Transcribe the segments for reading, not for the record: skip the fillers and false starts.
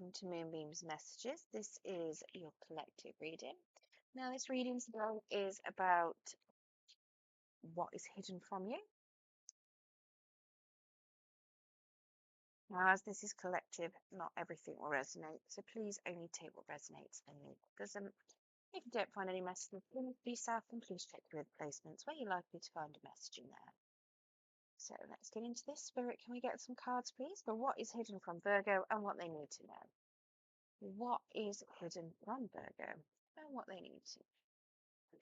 welcome to Moonbeam's Messages. This is your collective reading. Now, this reading today is about what is hidden from you. Now, as this is collective, not everything will resonate, so please only take what resonates and leave what doesn't. If you don't find any messages, please be yourself and please check your placements where you're likely to find a message in there. So let's get into this. Spirit, can we get some cards, please, for what is hidden from Virgo and what they need to know? What is hidden from Virgo and what they need to know?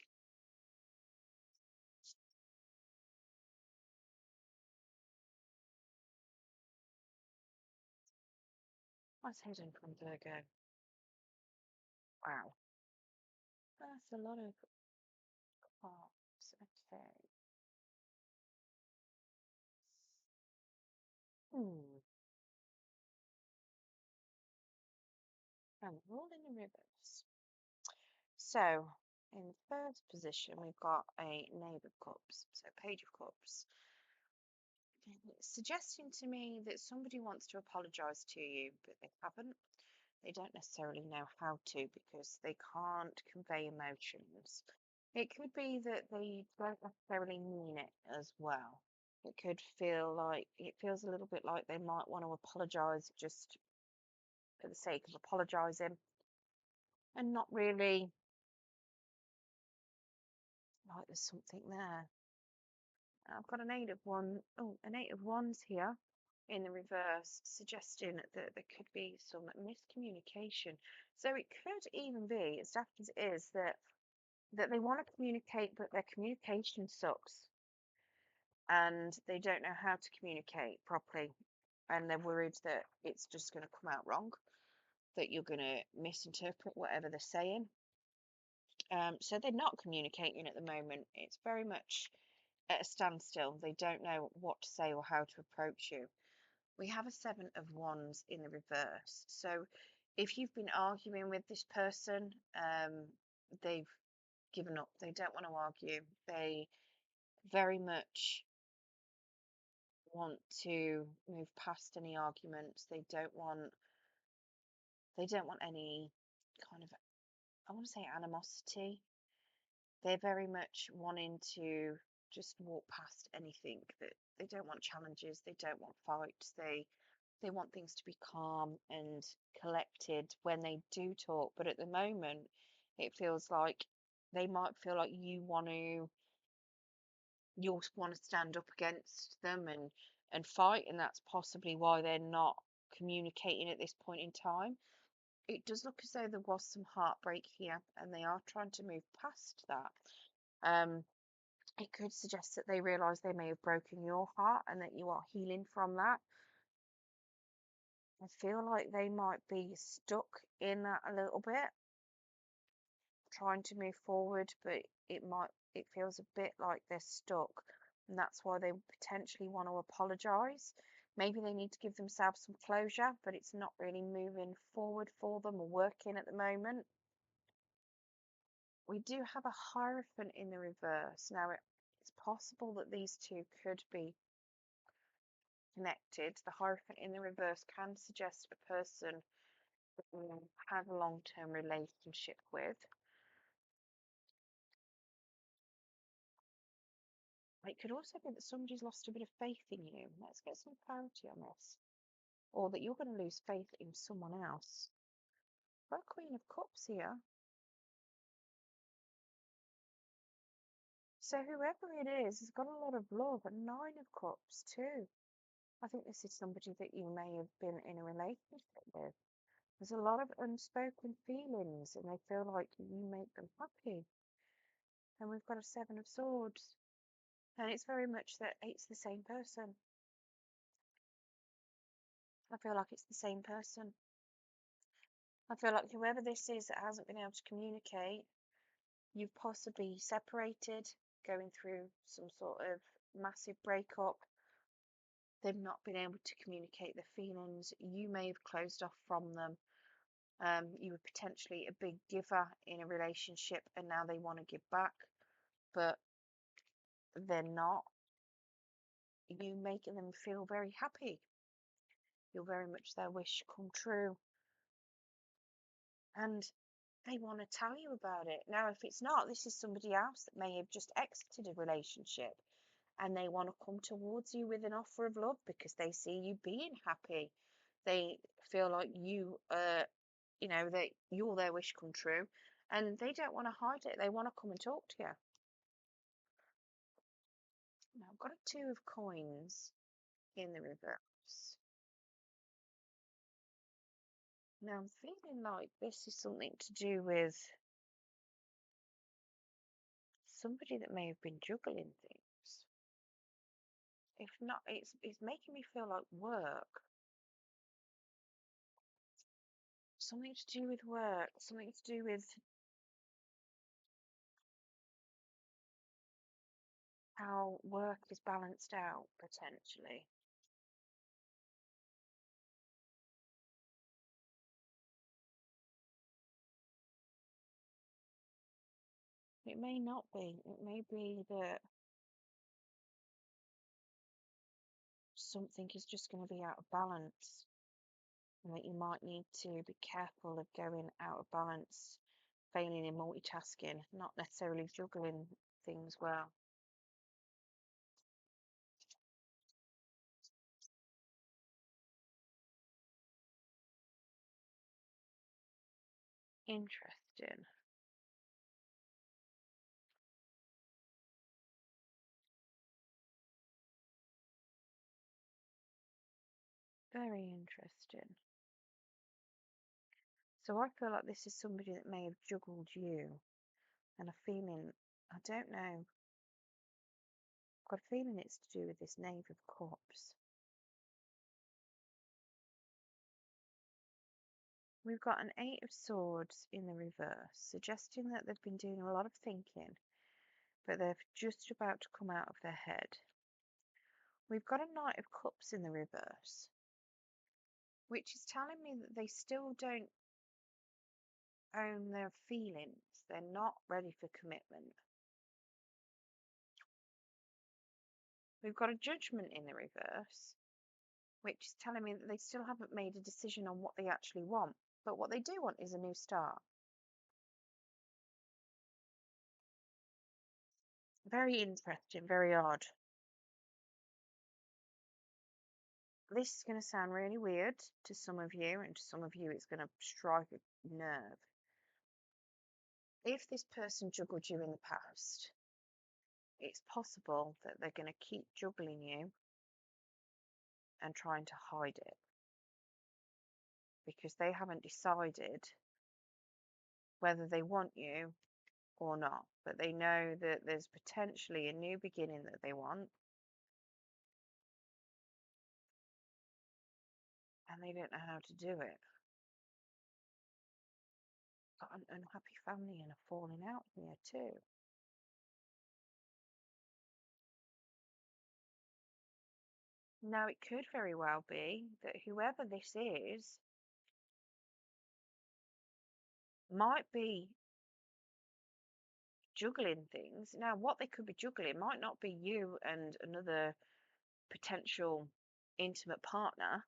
What's hidden from Virgo? Wow. That's a lot of cards. Okay. And we're all in the reverse. So, in the first position, we've got a Knave of Cups. So, Page of Cups. It's suggesting to me that somebody wants to apologise to you, but they haven't. They don't necessarily know how to because they can't convey emotions. It could be that they don't necessarily mean it as well. It could feel like it feels a little bit like they might want to apologise just for the sake of apologising and not really like there's something there. I've got an an eight of wands here in the reverse, suggesting that there could be some miscommunication. So it could even be, as daft as it is, that they want to communicate, but their communication sucks and they don't know how to communicate properly. And they're worried that it's just going to come out wrong, that you're going to misinterpret whatever they're saying. So they're not communicating at the moment. It's very much at a standstill. They don't know what to say or how to approach you. We have a Seven of Wands in the reverse. So if you've been arguing with this person, they've given up. They don't want to argue. They very much want to move past any arguments. They don't want any kind of, I want to say, animosity. They're very much wanting to just walk past anything. That they don't want challenges, they don't want fights, they want things to be calm and collected when they do talk. But at the moment it feels like they might feel like you'll want to stand up against them and fight, and that's possibly why they're not communicating at this point in time. It does look as though there was some heartbreak here and they are trying to move past that. It could suggest that they realize they may have broken your heart and that you are healing from that. I feel like they might be stuck in that a little bit, trying to move forward, but it feels a bit like they're stuck, and that's why they potentially want to apologize. Maybe they need to give themselves some closure, but it's not really moving forward for them or working at the moment. We do have a Hierophant in the reverse. Now, it's possible that these two could be connected. The Hierophant in the reverse can suggest a person that you have a long-term relationship with. It could also be that somebody's lost a bit of faith in you. Let's get some clarity on this. Or that you're going to lose faith in someone else. Got a Queen of Cups here. So whoever it is has got a lot of love. A Nine of Cups too. I think this is somebody that you may have been in a relationship with. There's a lot of unspoken feelings and they feel like you make them happy. And we've got a Seven of Swords. And it's very much that it's the same person. I feel like it's the same person. I feel like whoever this is that hasn't been able to communicate, you've possibly separated, going through some sort of massive breakup. They've not been able to communicate their feelings. You may have closed off from them. You were potentially a big giver in a relationship and now they want to give back, but they're not. You making them feel very happy. You're very much their wish come true. and they want to tell you about it. Now, if it's not, this is somebody else that may have just exited a relationship and they want to come towards you with an offer of love because they see you being happy. They feel like that you're their wish come true, and they don't want to hide it. They want to come and talk to you. Now, I've got a 2 of coins in the reverse. Now, I'm feeling like this is something to do with somebody that may have been juggling things. If not, it's making me feel like work. Something to do with work, something to do with how work is balanced out, potentially. It may not be. It may be that something is just going to be out of balance, and that you might need to be careful of going out of balance, failing in multitasking, not necessarily juggling things well. Interesting. Very interesting. So I feel like this is somebody that may have juggled you, and a feeling, I don't know, I've got a feeling it's to do with this Knave of Cups. We've got an 8 of Swords in the reverse, suggesting that they've been doing a lot of thinking, but they're just about to come out of their head. We've got a Knight of Cups in the reverse, which is telling me that they still don't own their feelings. They're not ready for commitment. We've got a Judgment in the reverse, which is telling me that they still haven't made a decision on what they actually want. But what they do want is a new start. Very interesting, very odd. This is going to sound really weird to some of you, and to some of you it's going to strike a nerve. If this person juggled you in the past, it's possible that they're going to keep juggling you and trying to hide it because they haven't decided whether they want you or not. But they know that there's potentially a new beginning that they want, and they don't know how to do it. Got an unhappy family and a falling out here too. Now, it could very well be that whoever this is might be juggling things. Now, what they could be juggling might not be you and another potential intimate partner.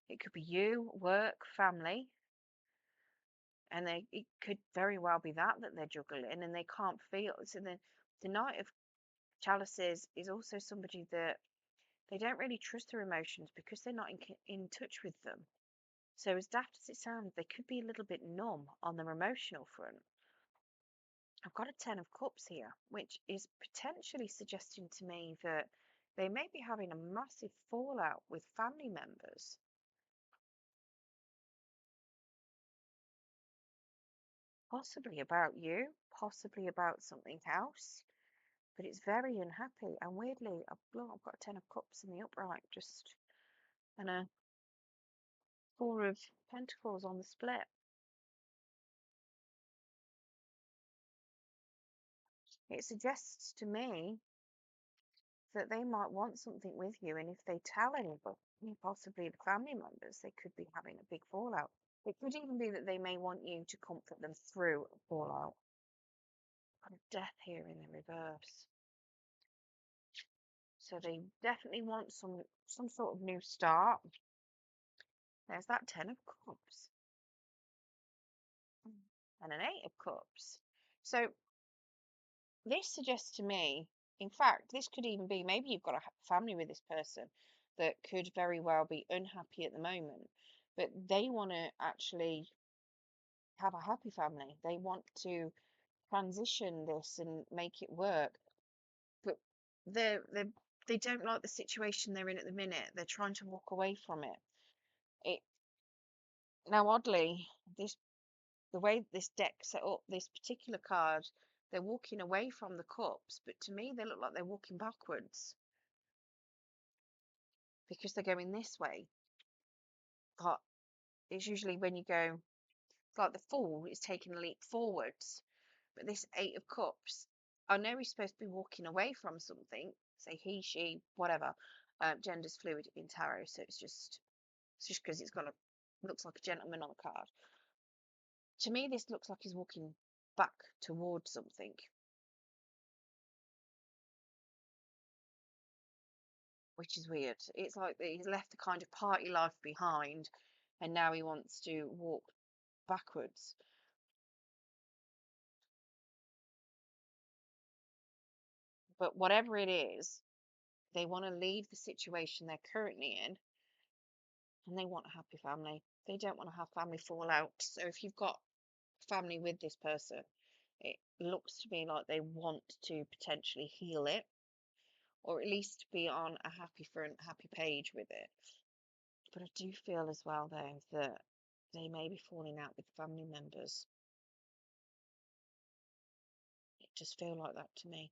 It could be you, work, family, and it could very well be that they're juggling and they can't feel. So the Knight of Chalices is also somebody that they don't really trust their emotions because they're not in touch with them. So as daft as it sounds, they could be a little bit numb on their emotional front. I've got a 10 of Cups here, which is potentially suggesting to me that they may be having a massive fallout with family members. Possibly about you, possibly about something else, but it's very unhappy. And weirdly, I've got a 10 of Cups in the upright, just, and a 4 of Pentacles on the split. It suggests to me that they might want something with you, and if they tell anybody, possibly the family members, they could be having a big fallout. It could even be that they may want you to comfort them through a fallout. Got a Death here in the reverse. So they definitely want some sort of new start. There's that 10 of Cups. and an Eight of Cups. So this suggests to me, in fact, this could even be maybe you've got a family with this person that could very well be unhappy at the moment, but they want to actually have a happy family. They want to transition this and make it work, but they they don't like the situation they're in at the minute. They're trying to walk away from it. It now oddly, this the way this deck set up this particular card, they're walking away from the cups, but to me they look like they're walking backwards because they're going this way. But it's usually when you go like the Fool is taking a leap forwards, but this Eight of Cups, I know he's supposed to be walking away from something, say he, she, whatever. Gender's fluid in tarot, so it's just because it's got a looks like a gentleman on the card. To me, this looks like he's walking back towards something, which is weird. It's like he's left the kind of party life behind, and now he wants to walk backwards. But whatever it is, they want to leave the situation they're currently in, and they want a happy family. They don't want to have family fallout. So if you've got family with this person, it looks to me like they want to potentially heal it, or at least be on a happy front, happy page with it. But I do feel as well, though, that they may be falling out with family members. It just feel like that to me.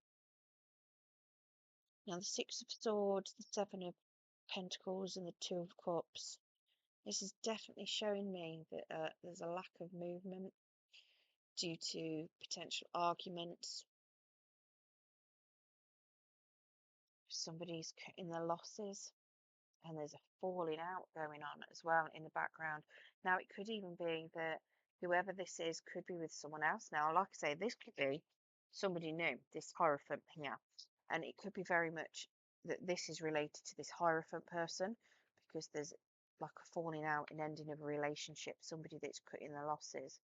Now, the Six of Swords, the Seven of Pentacles, and the Two of Cups. This is definitely showing me that there's a lack of movement due to potential arguments. Somebody's cutting their losses, and there's a falling out going on as well in the background. Now, it could even be that whoever this is could be with someone else. Now, like I say, this could be somebody new, this Hierophant here, and it could be very much that this is related to this Hierophant person because there's like a falling out and ending of a relationship, somebody that's cutting their losses.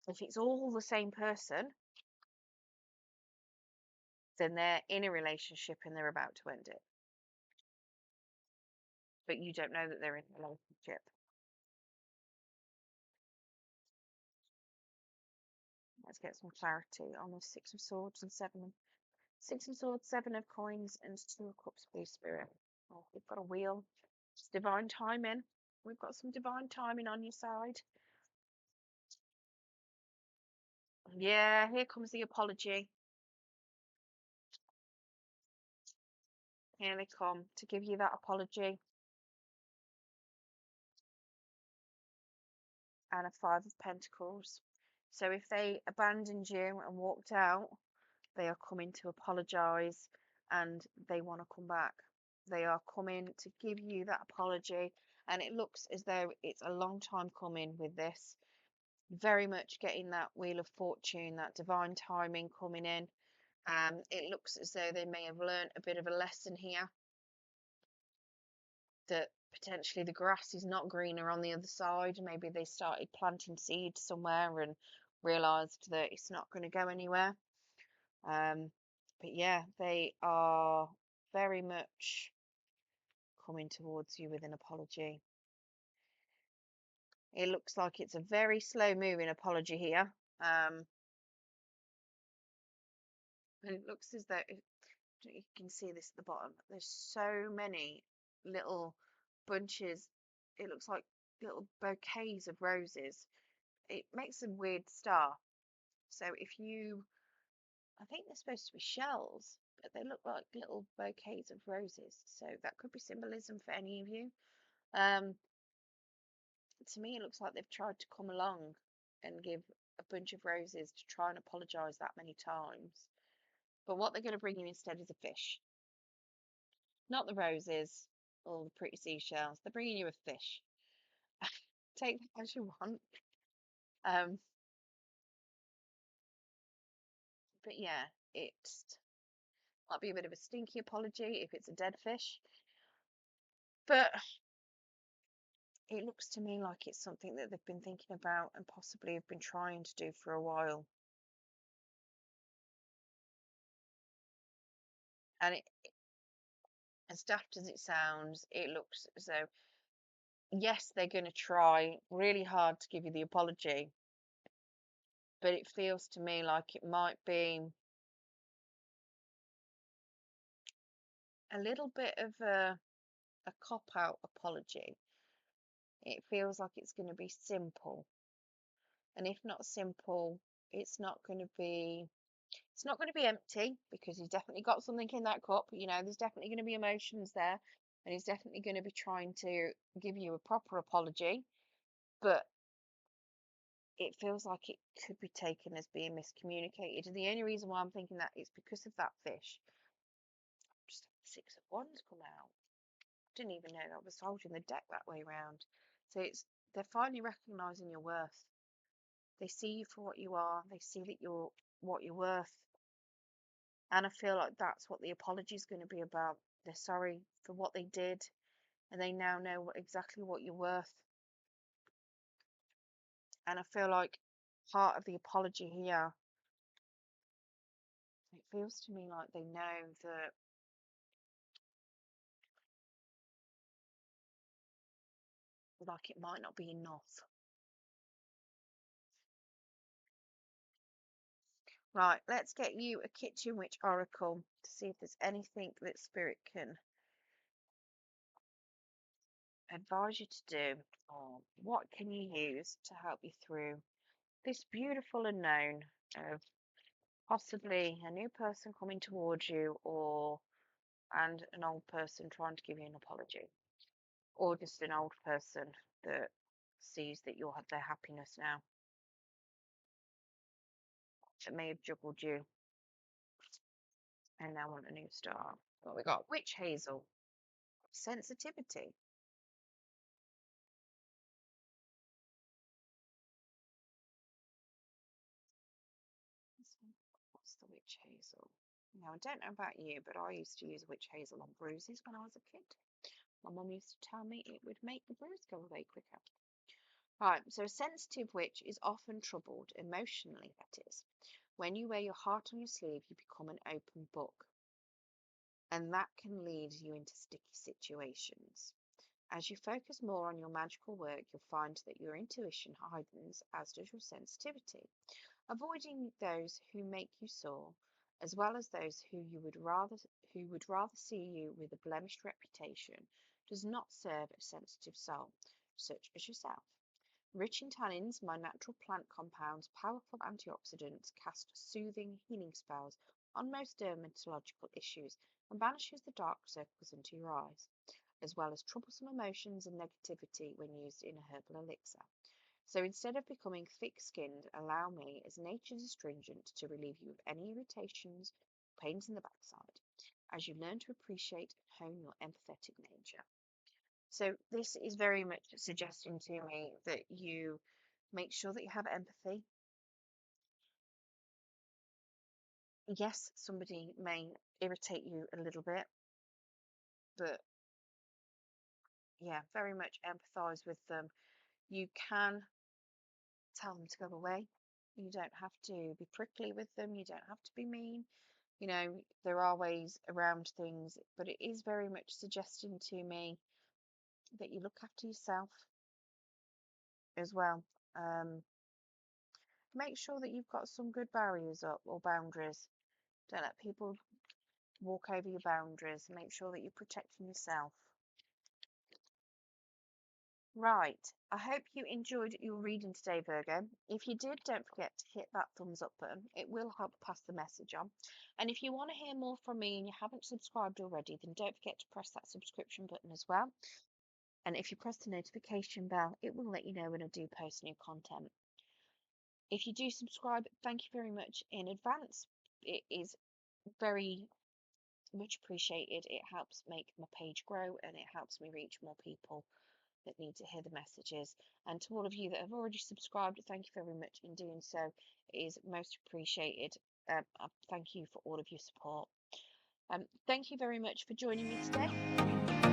If it's all the same person, then they're in a relationship and they're about to end it. But you don't know that they're in a relationship. Let's get some clarity on the Six of Swords and Six of Swords, Seven of Coins, and Two of Cups, please, Spirit. Oh, we've got a wheel. It's divine timing. We've got some divine timing on your side. Yeah, here comes the apology. Here they come to give you that apology. And a Five of Pentacles. So if they abandoned you and walked out, they are coming to apologise and they want to come back. They are coming to give you that apology, and it looks as though it's a long time coming with this. Very much getting that Wheel of Fortune, that divine timing coming in. It looks as though they may have learnt a bit of a lesson here, that potentially the grass is not greener on the other side. Maybe they started planting seeds somewhere and realised that it's not going to go anywhere. But yeah, they are very much coming towards you with an apology. It looks like it's a very slow moving apology here. And it looks as though you can see this at the bottom. There's so many little bunches. It looks like little bouquets of roses. It makes a weird star. So if you, I think they're supposed to be shells, but they look like little bouquets of roses. So that could be symbolism for any of you. To me, it looks like they've tried to come along and give a bunch of roses to try and apologise that many times. But what they're going to bring you instead is a fish. Not the roses or the pretty seashells. They're bringing you a fish. Take that as you want. Um, but yeah, it might be a bit of a stinky apology if it's a dead fish. But it looks to me like it's something that they've been thinking about and possibly have been trying to do for a while. And as daft as it sounds, it looks as though, yes, they're going to try really hard to give you the apology, but it feels to me like it might be a little bit of a cop-out apology. It feels like it's going to be simple. And if not simple, it's not going to be it's not going to be empty, because he's definitely got something in that cup. There's definitely going to be emotions there, and he's definitely going to be trying to give you a proper apology, but it feels like it could be taken as being miscommunicated. And the only reason why I'm thinking that is because of that fish. Just had the Six of Wands come out. Didn't even know that I was holding the deck that way round. So they're finally recognizing your worth. They see you for what you are. They see that you're what you're worth. And I feel like that's what the apology is going to be about. They're sorry for what they did, and they now know exactly what you're worth. And I feel like part of the apology here, it feels to me like they know that, like, it might not be enough. Right, let's get you a kitchen witch oracle to see if there's anything that spirit can advise you to do, or what can you use to help you through this beautiful unknown of possibly a new person coming towards you, and an old person trying to give you an apology, or just an old person that sees that you're their happiness now, that may have juggled you and now want a new start. What we got? Witch hazel, sensitivity. What's the witch hazel? Now, I don't know about you, but I used to use witch hazel on bruises when I was a kid. My mum used to tell me it would make the bruise go away quicker. Right, so a sensitive witch is often troubled, emotionally that is. When you wear your heart on your sleeve, you become an open book, and that can lead you into sticky situations. As you focus more on your magical work, you'll find that your intuition heightens, as does your sensitivity. Avoiding those who make you sore, as well as those who would rather see you with a blemished reputation, does not serve a sensitive soul, such as yourself. Rich in tannins, my natural plant compounds, powerful antioxidants, cast soothing, healing spells on most dermatological issues and banishes the dark circles into your eyes, as well as troublesome emotions and negativity when used in a herbal elixir. So instead of becoming thick-skinned, allow me, as nature's astringent, to relieve you of any irritations, pains in the backside, as you learn to appreciate and hone your empathetic nature. So this is very much suggesting to me that you make sure that you have empathy. Yes, somebody may irritate you a little bit, but yeah, very much empathize with them. You can tell them to go away. You don't have to be prickly with them. You don't have to be mean. There are ways around things, but it is very much suggesting to me that you look after yourself as well. Um, Make sure that you've got some good barriers up, or boundaries. Don't let people walk over your boundaries. Make sure that you're protecting yourself. Right, I hope you enjoyed your reading today, Virgo. If you did, don't forget to hit that thumbs up button. It will help pass the message on. And if you want to hear more from me and you haven't subscribed already, then don't forget to press that subscription button as well. And if you press the notification bell, it will let you know when I do post new content. If you do subscribe, thank you very much in advance. It is very much appreciated. It helps make my page grow, and it helps me reach more people that need to hear the messages. And to all of you that have already subscribed, thank you very much in doing so. It is most appreciated. Thank you for all of your support. Thank you very much for joining me today.